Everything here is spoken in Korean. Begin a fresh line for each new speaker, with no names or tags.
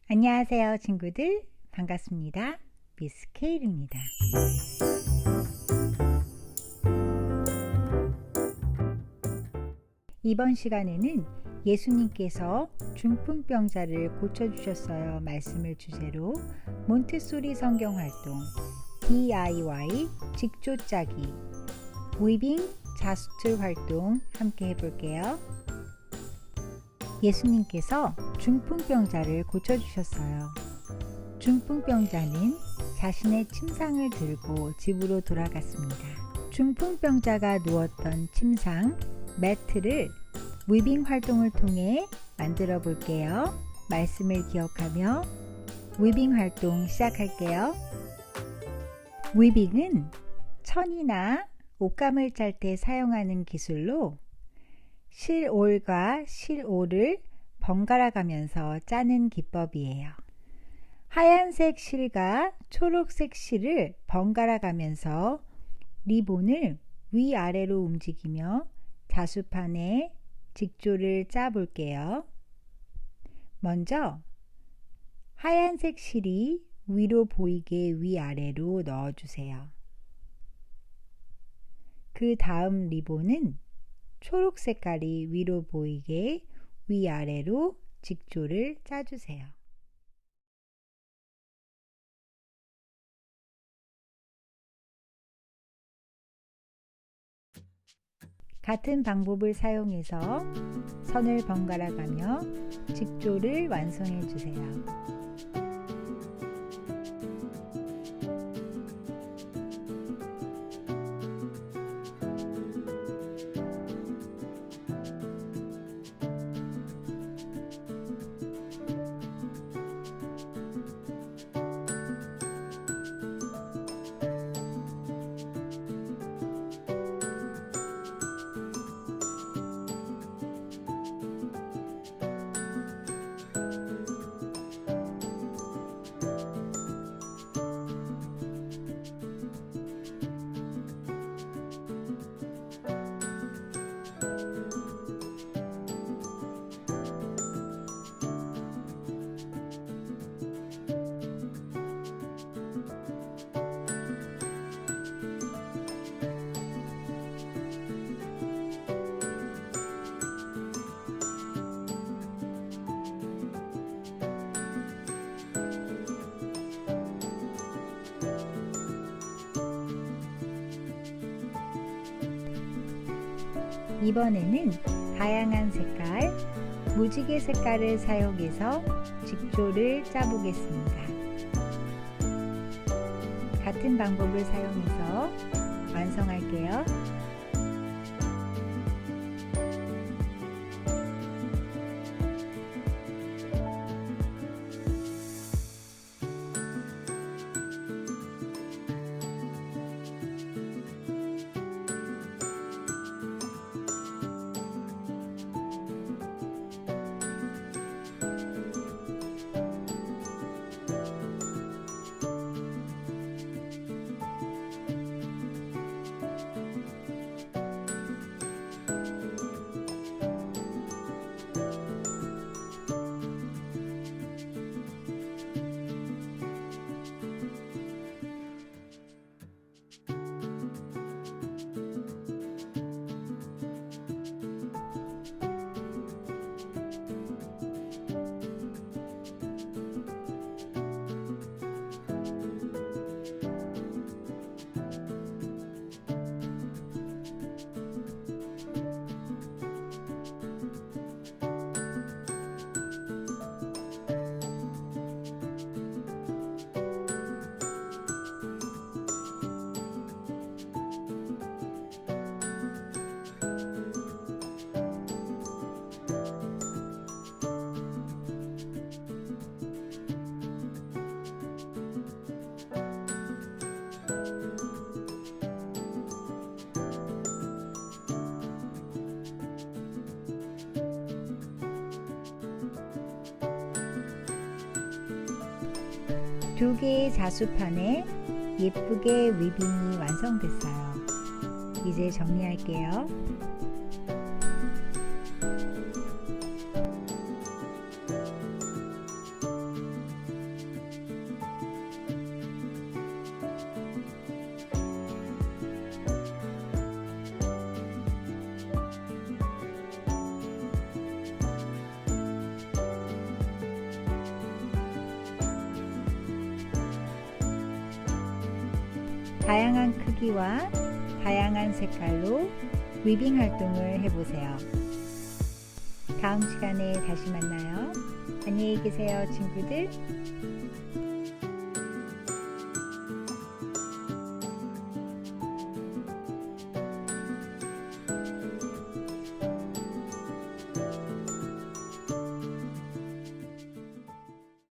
안녕하세요 친구들, 반갑습니다. 미스 케일입니다. 이번 시간에는 예수님께서 중풍병자를 고쳐주셨어요 말씀을 주제로 몬테소리 성경활동 DIY 직조짜기 위빙 자수틀 활동 함께 해볼게요. 예수님께서 중풍병자를 고쳐주셨어요. 중풍병자는 자신의 침상을 들고 집으로 돌아갔습니다. 중풍병자가 누웠던 침상, 매트를 위빙 활동을 통해 만들어 볼게요. 말씀을 기억하며 위빙 활동 시작할게요. 위빙은 천이나 옷감을 짤 때 사용하는 기술로 실올과 실올을 번갈아 가면서 짜는 기법이에요. 하얀색 실과 초록색 실을 번갈아 가면서 리본을 위아래로 움직이며 자수판에 직조를 짜 볼게요. 먼저 하얀색 실이 위로 보이게 위아래로 넣어주세요. 그 다음 리본은 초록 색깔이 위로 보이게 위아래로 직조를 짜주세요. 같은 방법을 사용해서 선을 번갈아 가며 직조를 완성해 주세요. 이번에는 다양한 색깔, 무지개 색깔을 사용해서 직조를 짜보겠습니다. 같은 방법을 사용해서 완성할게요. 두 개의 자수판에 예쁘게 위빙이 완성됐어요. 이제 정리할게요. 다양한 크기와 다양한 색깔로 위빙 활동을 해보세요. 다음 시간에 다시 만나요. 안녕히 계세요, 친구들.